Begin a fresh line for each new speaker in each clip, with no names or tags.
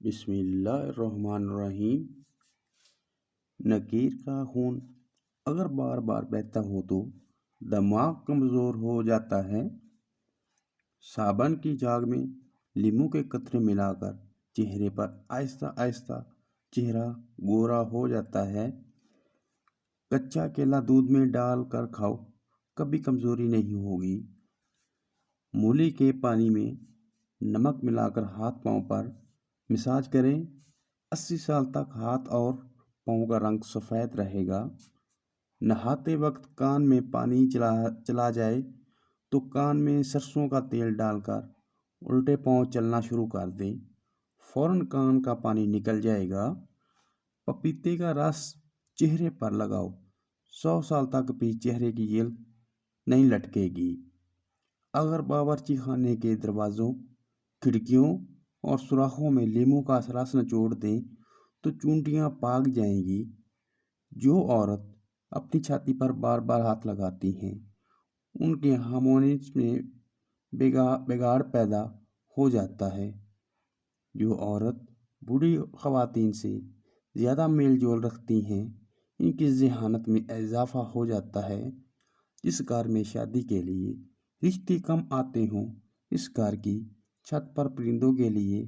بسم اللہ الرحمن الرحیم۔ نکیر کا خون اگر بار بار بہتا ہو تو دماغ کمزور ہو جاتا ہے۔ صابن کی جاگ میں لیموں کے قطرے ملا کر چہرے پر آہستہ آہستہ چہرہ گورا ہو جاتا ہے۔ کچا کیلا دودھ میں ڈال کر کھاؤ، کبھی کمزوری نہیں ہوگی۔ مولی کے پانی میں نمک ملا کر ہاتھ پاؤں پر مساج کریں، 80 سال تک ہاتھ اور پاؤں کا رنگ سفید رہے گا۔ نہاتے وقت کان میں پانی چلا جائے تو کان میں سرسوں کا تیل ڈال کر الٹے پاؤں چلنا شروع کر دیں، فوراً کان کا پانی نکل جائے گا۔ پپیتے کا رس چہرے پر لگاؤ، 100 سال تک بھی چہرے کی جلد نہیں لٹکے گی۔ اگر باورچی خانے کے دروازوں، کھڑکیوں اور سوراخوں میں لیموں کا رس نچوڑ دیں تو چونٹیاں بھاگ جائیں گی۔ جو عورت اپنی چھاتی پر بار بار ہاتھ لگاتی ہیں ان کے ہارمونز میں بگاڑ پیدا ہو جاتا ہے۔ جو عورت بوڑھی خواتین سے زیادہ میل جول رکھتی ہیں ان کی ذہانت میں اضافہ ہو جاتا ہے۔ جس گھر میں شادی کے لیے رشتے کم آتے ہوں اس گھر کی چھت پر پرندوں کے لیے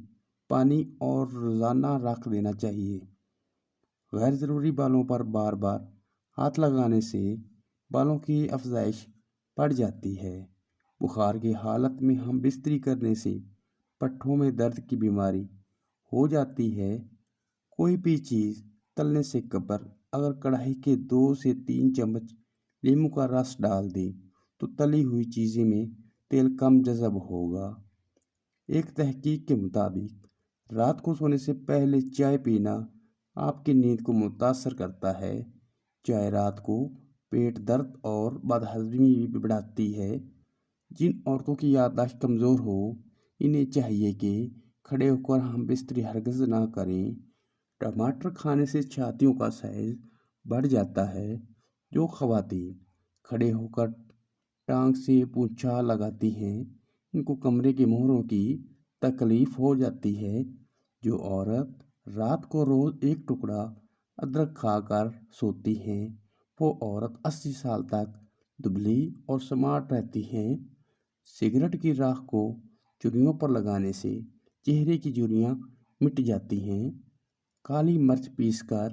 پانی اور روزانہ رکھ دینا چاہیے۔ غیر ضروری بالوں پر بار بار ہاتھ لگانے سے بالوں کی افزائش بڑھ جاتی ہے۔ بخار کی حالت میں ہم بستری کرنے سے پٹھوں میں درد کی بیماری ہو جاتی ہے۔ کوئی بھی چیز تلنے سے قبل اگر کڑاہی کے 2 سے 3 چمچ لیموں کا رس ڈال دیں تو تلی ہوئی چیزیں میں تیل کم جذب ہوگا۔ ایک تحقیق کے مطابق رات کو سونے سے پہلے چائے پینا آپ کی نیند کو متاثر کرتا ہے۔ چائے رات کو پیٹ درد اور بد ہضمی بھی بڑھاتی ہے۔ جن عورتوں کی یادداشت کمزور ہو انہیں چاہیے کہ کھڑے ہو کر ہم بستری ہرگز نہ کریں۔ ٹماٹر کھانے سے چھاتیوں کا سائز بڑھ جاتا ہے۔ جو خواتین کھڑے ہو کر ٹانگ سے پونچھا لگاتی ہیں ان کو کمرے کے مہروں کی تکلیف ہو جاتی ہے۔ جو عورت رات کو روز ایک ٹکڑا ادرک کھا کر سوتی ہیں وہ عورت 80 سال تک دبلی اور سمارٹ رہتی ہیں۔ سگریٹ کی راکھ کو چڑیوں پر لگانے سے چہرے کی جھریاں مٹ جاتی ہیں۔ کالی مرچ پیس کر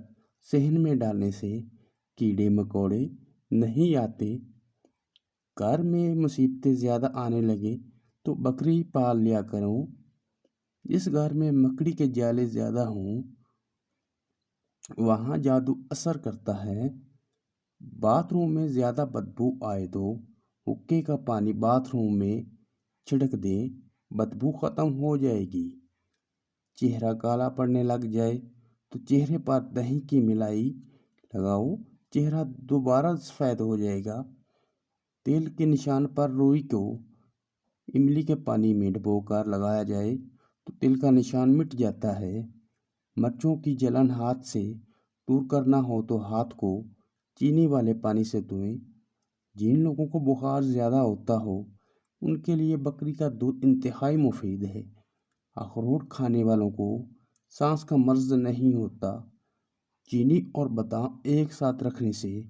صحن میں ڈالنے سے کیڑے مکوڑے نہیں آتے۔ گھر میں مصیبتیں زیادہ آنے لگیں تو بکری پال لیا کرو۔ جس گھر میں مکڑی کے جالے زیادہ ہوں وہاں جادو اثر کرتا ہے۔ باتھ روم میں زیادہ بدبو آئے تو حقے کا پانی باتھ روم میں چھڑک دیں، بدبو ختم ہو جائے گی۔ چہرہ کالا پڑنے لگ جائے تو چہرے پر دہی کی ملائی لگاؤ، چہرہ دوبارہ سفید ہو جائے گا۔ تیل کے نشان پر روئی کو املی کے پانی میں ڈبو کر لگایا جائے تو تل کا نشان مٹ جاتا ہے۔ مرچوں کی جلن ہاتھ سے دور کرنا ہو تو ہاتھ کو چینی والے پانی سے دھوئیں۔ جن لوگوں کو بخار زیادہ ہوتا ہو ان کے لیے بکری کا دودھ انتہائی مفید ہے۔ اخروٹ کھانے والوں کو سانس کا مرض نہیں ہوتا۔ چینی اور بادام ایک ساتھ رکھنے سے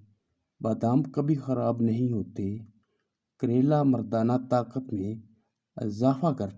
بادام کبھی خراب نہیں ہوتے۔ کریلا مردانہ طاقت میں اضافہ کرتا